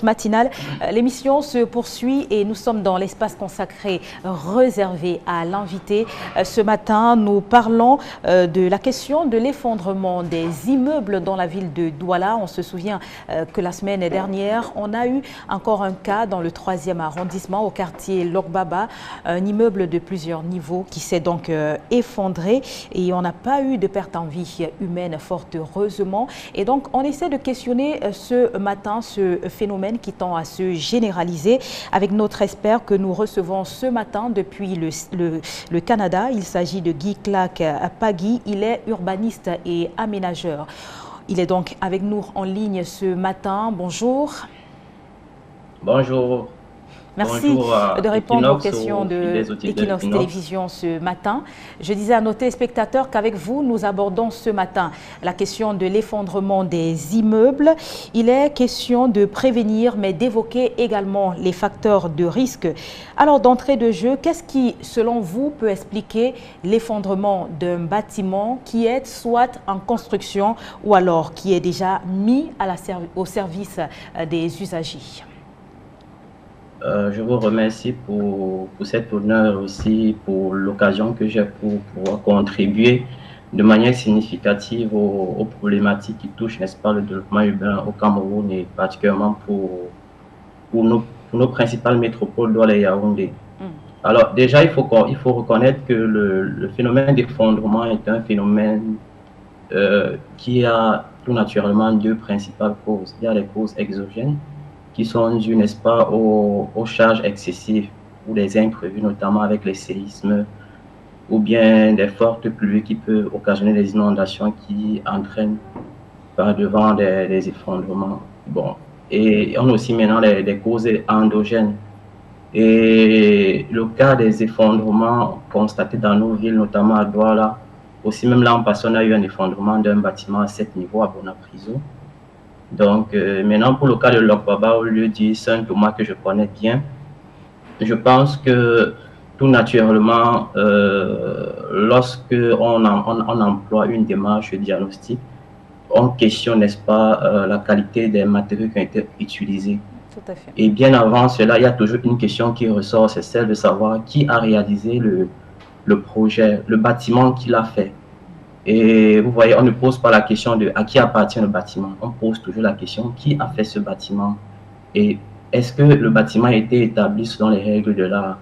Matinale, l'émission se poursuit et nous sommes dans l'espace consacré réservé à l'invité. Ce matin, nous parlons de la question de l'effondrement des immeubles dans la ville de Douala. On se souvient que la semaine dernière, on a eu encore un cas dans le 3e arrondissement au quartier Lokbaba, un immeuble de plusieurs niveaux qui s'est donc effondré et on n'a pas eu de perte en vie humaine, fort heureusement. Et donc, on essaie de questionner ce matin ce phénomène qui tend à se généraliser avec notre expert que nous recevons ce matin depuis le Canada. Il s'agit de Guy Clark Pagui. Il est urbaniste et aménageur. Il est donc avec nous en ligne ce matin. Bonjour. Bonjour. Merci de répondre aux questions d'Equinox Télévision ce matin. Je disais à nos téléspectateurs qu'avec vous, nous abordons ce matin la question de l'effondrement des immeubles. Il est question de prévenir, mais d'évoquer également les facteurs de risque. Alors, d'entrée de jeu, qu'est-ce qui, selon vous, peut expliquer l'effondrement d'un bâtiment qui est soit en construction ou alors qui est déjà mis au service des usagers? Je vous remercie pour cet honneur aussi, pour l'occasion que j'ai pour pouvoir contribuer de manière significative aux problématiques qui touchent, n'est-ce pas, le développement urbain au Cameroun et particulièrement pour nos principales métropoles, Douala et Yaoundé. Alors déjà, il faut reconnaître que le phénomène d'effondrement est un phénomène qui a tout naturellement deux principales causes. Il y a les causes exogènes qui sont dues, n'est-ce pas, aux charges excessives ou des imprévus, notamment avec les séismes ou bien des fortes pluies qui peuvent occasionner des inondations qui entraînent par devant des effondrements. Bon. Et on a aussi maintenant des causes endogènes. Et le cas des effondrements constatés dans nos villes, notamment à Douala, aussi même l'an passé, on a eu un effondrement d'un bâtiment à 7 niveaux à Bonapriso. Donc, maintenant, pour le cas de Lokbaba, au lieu dit Saint-Thomas, que je connais bien, je pense que tout naturellement, lorsque on emploie une démarche diagnostique, on questionne, n'est-ce pas, la qualité des matériaux qui ont été utilisés. Tout à fait. Et bien avant cela, il y a toujours une question qui ressort, c'est celle de savoir qui a réalisé le projet, le bâtiment qu'il a fait. Et vous voyez, on ne pose pas la question de à qui appartient le bâtiment. On pose toujours la question qui a fait ce bâtiment et est-ce que le bâtiment a été établi selon les règles de l'art.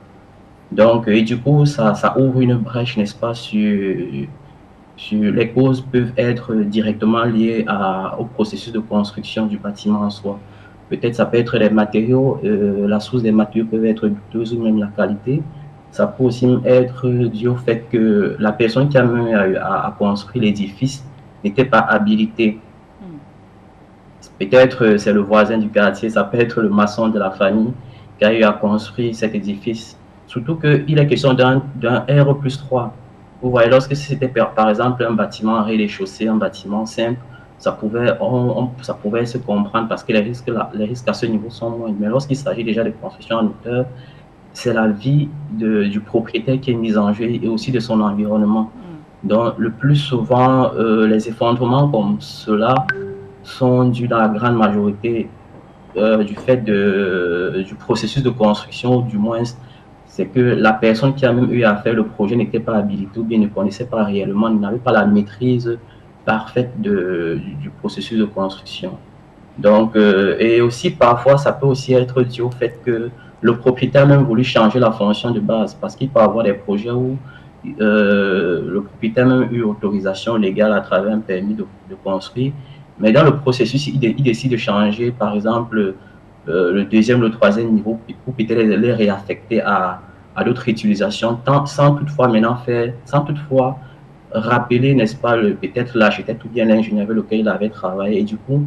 Donc, et du coup, ça ouvre une brèche, n'est-ce pas, sur les causes peuvent être directement liées au processus de construction du bâtiment en soi. Peut-être ça peut être les matériaux, la source des matériaux peut être douteuse ou même la qualité. Ça peut aussi être dû au fait que la personne qui a mené à construire l'édifice n'était pas habilitée. Peut-être c'est le voisin du quartier, ça peut être le maçon de la famille qui a eu à construire cet édifice. Surtout qu'il est question d'un R+3. Vous voyez, lorsque c'était par exemple un bâtiment rez-de-chaussée, un bâtiment simple, ça pouvait se comprendre parce que les risques à ce niveau sont moindres. Mais lorsqu'il s'agit déjà de construction en hauteur, c'est la vie du propriétaire qui est mise en jeu et aussi de son environnement. Donc, le plus souvent, les effondrements comme cela sont dus dans la grande majorité du fait du processus de construction, ou du moins, c'est que la personne qui a même eu à faire le projet n'était pas habilitée ou bien ne connaissait pas réellement, n'avait pas la maîtrise parfaite du processus de construction. Donc, et aussi parfois, ça peut aussi être dû au fait que le propriétaire a même voulu changer la fonction de base parce qu'il peut avoir des projets où le propriétaire a même eu autorisation légale à travers un permis de construire. Mais dans le processus, il décide de changer, par exemple, le 2e, le 3e niveau pour peut-être les réaffecter à d'autres utilisations, sans toutefois rappeler, n'est-ce pas, peut-être l'architecte ou bien l'ingénieur avec lequel il avait travaillé. Et du coup,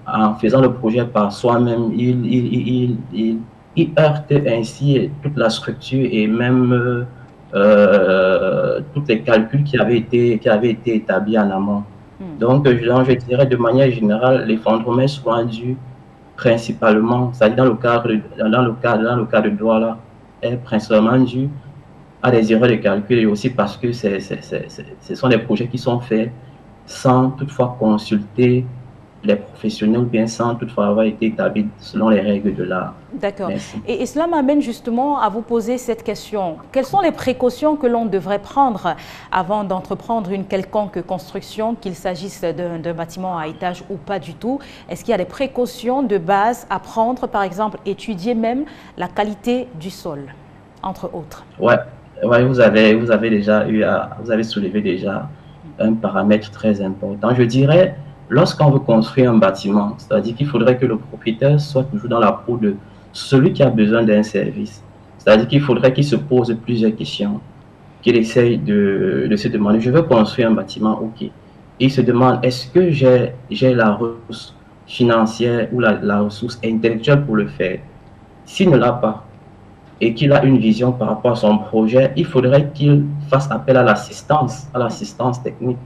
en faisant le projet par soi-même, il heurte ainsi toute la structure et même tous les calculs qui avaient été établis en amont. Donc, je dirais de manière générale, l'effondrement est souvent dû principalement, c'est-à-dire dans le cas de Douala, est principalement dû à des erreurs de calcul et aussi parce que ce sont des projets qui sont faits sans toutefois consulter les professionnels, ou bien sans toutefois avoir été établi selon les règles de l'art. D'accord. Merci. Et cela m'amène justement à vous poser cette question. Quelles sont les précautions que l'on devrait prendre avant d'entreprendre une quelconque construction, qu'il s'agisse d'un bâtiment à étage ou pas du tout? Est-ce qu'il y a des précautions de base à prendre, par exemple, étudier même la qualité du sol, entre autres? Ouais, ouais, vous avez déjà vous avez soulevé déjà un paramètre très important. Je dirais, lorsqu'on veut construire un bâtiment, c'est-à-dire qu'il faudrait que le propriétaire soit toujours dans la peau de celui qui a besoin d'un service. C'est-à-dire qu'il faudrait qu'il se pose plusieurs questions, qu'il essaye de se demander, je veux construire un bâtiment, ok. Et il se demande, est-ce que j'ai la ressource financière ou la ressource intellectuelle pour le faire? S'il ne l'a pas, et qu'il a une vision par rapport à son projet, il faudrait qu'il fasse appel à l'assistance technique.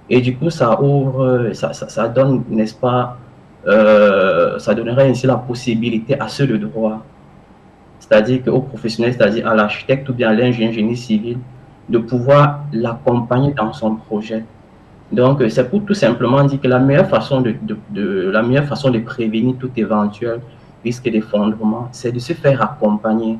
Et du coup, ça ouvre, ça donne, n'est-ce pas, ça donnerait ainsi la possibilité à ceux de droit, c'est-à-dire aux professionnels, c'est-à-dire à l'architecte ou bien à l'ingénieur génie civil, de pouvoir l'accompagner dans son projet. Donc, c'est pour tout simplement dire que la meilleure façon la meilleure façon de prévenir tout éventuel risque d'effondrement, c'est de se faire accompagner.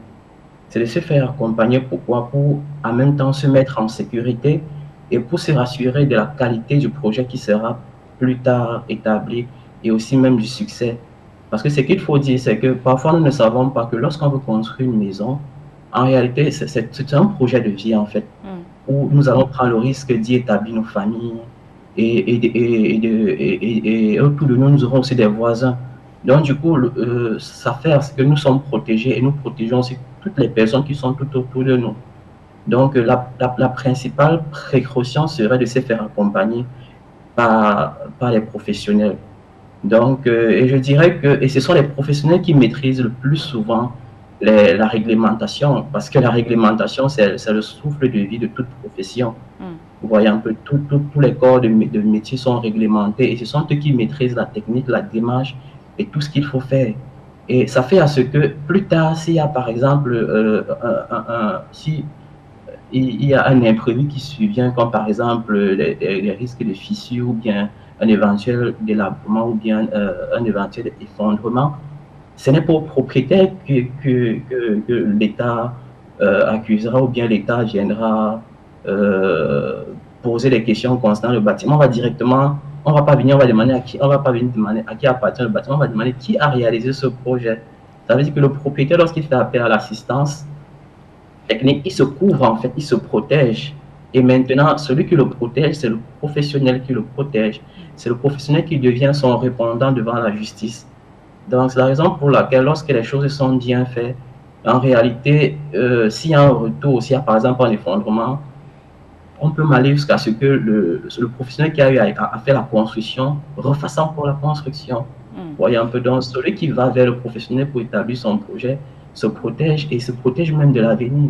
C'est de se faire accompagner. Pourquoi? Pour en même temps se mettre en sécurité et pour se rassurer de la qualité du projet qui sera plus tard établi et aussi même du succès. Parce que ce qu'il faut dire, c'est que parfois nous ne savons pas que lorsqu'on veut construire une maison, en réalité, c'est un projet de vie en fait, où nous allons prendre le risque d'y établir nos familles et autour de nous, nous aurons aussi des voisins. Donc, du coup, ça fait à ce que nous sommes protégés et nous protégeons aussi toutes les personnes qui sont tout autour de nous. Donc, la principale précaution serait de se faire accompagner par les professionnels. Donc, et je dirais que et ce sont les professionnels qui maîtrisent le plus souvent la réglementation, parce que la réglementation, c'est le souffle de vie de toute profession. Vous voyez un peu, tous les corps de métier sont réglementés et ce sont eux qui maîtrisent la technique, la démarche et tout ce qu'il faut faire. Et ça fait à ce que plus tard, s'il y a par exemple, si il y a un imprévu qui survient, comme par exemple les risques de fissure ou bien un éventuel délabrement ou bien un éventuel effondrement, ce n'est pas au propriétaire que l'État accusera ou bien l'État viendra poser des questions concernant le bâtiment. On va directement, on va pas venir, on va demander à qui, on va pas venir demander à qui appartient le bâtiment, on va demander qui a réalisé ce projet. Ça veut dire que le propriétaire, lorsqu'il fait appel à l'assistance technique, il se couvre en fait, il se protège. Et maintenant, celui qui le protège, c'est le professionnel qui le protège. C'est le professionnel qui devient son répondant devant la justice. Donc, c'est la raison pour laquelle, lorsque les choses sont bien faites, en réalité, s'il y a un retour, s'il y a par exemple un effondrement, on peut aller jusqu'à ce que le professionnel qui a eu à faire la construction refasse encore la construction. Vous voyez un peu, donc celui qui va vers le professionnel pour établir son projet se protège et se protège même de l'avenir.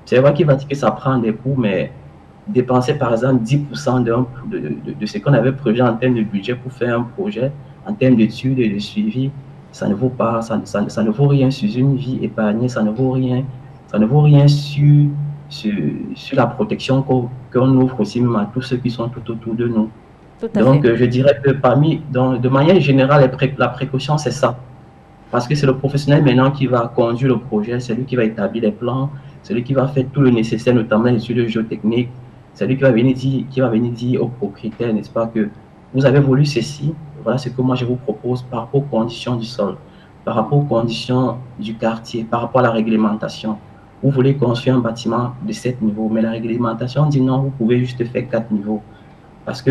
C'est vrai qu'il va dire que ça prend des coûts, mais dépenser par exemple 10% de ce qu'on avait prévu en termes de budget pour faire un projet, en termes d'études et de suivi, ça ne vaut pas, ça ne vaut rien sur une vie épargnée, ça ne vaut rien sur la protection qu'on offre aussi même à tous ceux qui sont tout autour de nous. Donc, je dirais que de manière générale, la précaution, c'est ça. Parce que c'est le professionnel maintenant qui va conduire le projet, c'est lui qui va établir les plans, c'est lui qui va faire tout le nécessaire, notamment les études géotechniques, c'est lui qui va venir dire au propriétaire, n'est-ce pas, que vous avez voulu ceci, voilà ce que moi je vous propose par rapport aux conditions du sol, par rapport aux conditions du quartier, par rapport à la réglementation. Vous voulez construire un bâtiment de 7 niveaux, mais la réglementation dit non, vous pouvez juste faire 4 niveaux. Parce que.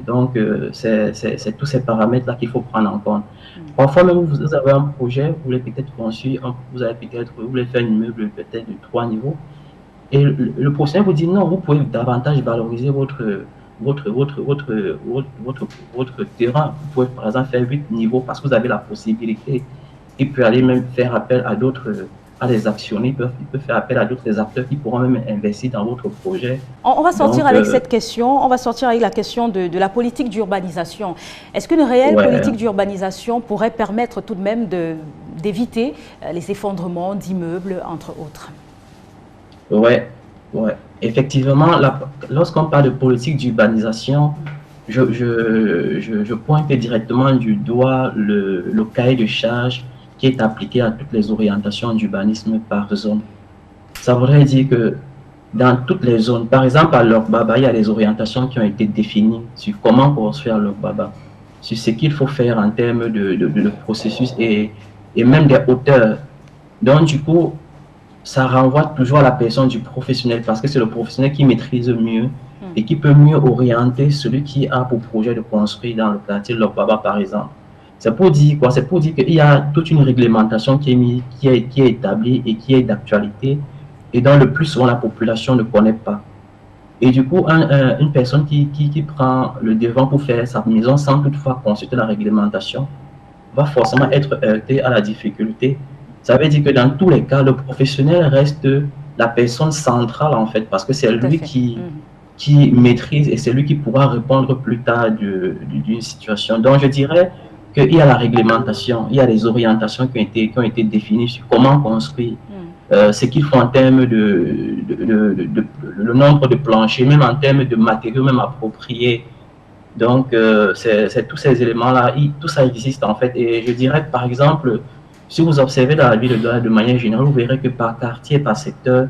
Donc, c'est tous ces paramètres-là qu'il faut prendre en compte. Parfois, même vous avez un projet, vous voulez peut-être construire, vous voulez faire un immeuble peut-être de 3 niveaux. Et le professionnel vous dit non, vous pouvez davantage valoriser votre terrain. Vous pouvez par exemple faire 8 niveaux parce que vous avez la possibilité. Il peut aller même faire appel à des actionnaires, il peut faire appel à d'autres acteurs qui pourront même investir dans votre projet. On va sortir avec cette question, on va sortir avec la question de la politique d'urbanisation. Est-ce qu'une réelle politique d'urbanisation pourrait permettre tout de même d'éviter les effondrements d'immeubles, entre autres? Ouais. Effectivement, lorsqu'on parle de politique d'urbanisation, je pointe directement du doigt le cahier de charge qui est appliqué à toutes les orientations d'urbanisme par zone. Ça voudrait dire que dans toutes les zones, par exemple à Lok Baba, il y a des orientations qui ont été définies sur comment construire Lok Baba, sur ce qu'il faut faire en termes de processus et même des hauteurs. Donc du coup, ça renvoie toujours à la personne du professionnel parce que c'est le professionnel qui maîtrise mieux et qui peut mieux orienter celui qui a pour projet de construire dans le quartier Lok Baba par exemple. C'est pour dire quoi? C'est pour dire qu'il y a toute une réglementation qui est établie et qui est d'actualité et dont le plus souvent la population ne connaît pas. Et du coup, une personne qui prend le devant pour faire sa maison sans toutefois consulter la réglementation va forcément être heurté à la difficulté. Ça veut dire que dans tous les cas, le professionnel reste la personne centrale en fait, parce que c'est lui qui maîtrise et c'est lui qui pourra répondre plus tard d'une situation. Donc je dirais qu'il y a la réglementation, il y a les orientations qui ont été définies sur comment construire, ce qu'il faut en termes le nombre de planchers, même en termes de matériaux même appropriés. Donc, c'est tous ces éléments-là, tout ça existe en fait. Et je dirais que, par exemple, si vous observez dans la ville de Douala de manière générale, vous verrez que par quartier, par secteur,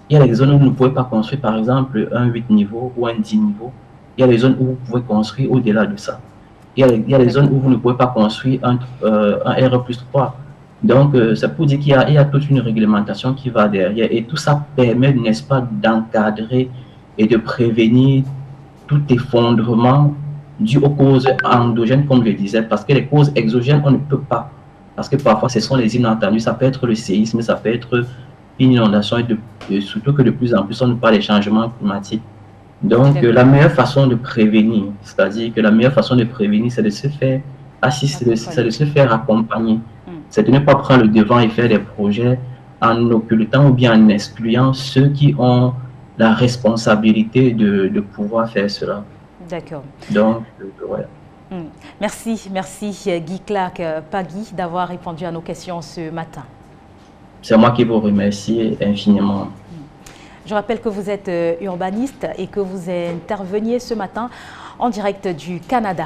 il y a des zones où vous ne pouvez pas construire, par exemple, un 8 niveaux ou un 10 niveaux. Il y a des zones où vous pouvez construire au-delà de ça. Il y a des zones où vous ne pouvez pas construire un R+3. Donc, c'est pour dire qu'il y a toute une réglementation qui va derrière. Et tout ça permet, n'est-ce pas, d'encadrer et de prévenir tout effondrement dû aux causes endogènes, comme je le disais, parce que les causes exogènes, on ne peut pas. Parce que parfois, ce sont les inattendus. Ça peut être le séisme, ça peut être une inondation, et surtout que de plus en plus, on ne parle des changements climatiques. Donc, la meilleure façon de prévenir, c'est-à-dire que la meilleure façon de prévenir, c'est de se faire assister, c'est de se faire accompagner. C'est de ne pas prendre le devant et faire des projets en occultant ou bien en excluant ceux qui ont la responsabilité de pouvoir faire cela. D'accord. Donc, ouais. Merci Guy Clark Pagui d'avoir répondu à nos questions ce matin. C'est moi qui vous remercie infiniment. Je rappelle que vous êtes urbaniste et que vous interveniez ce matin en direct du Canada.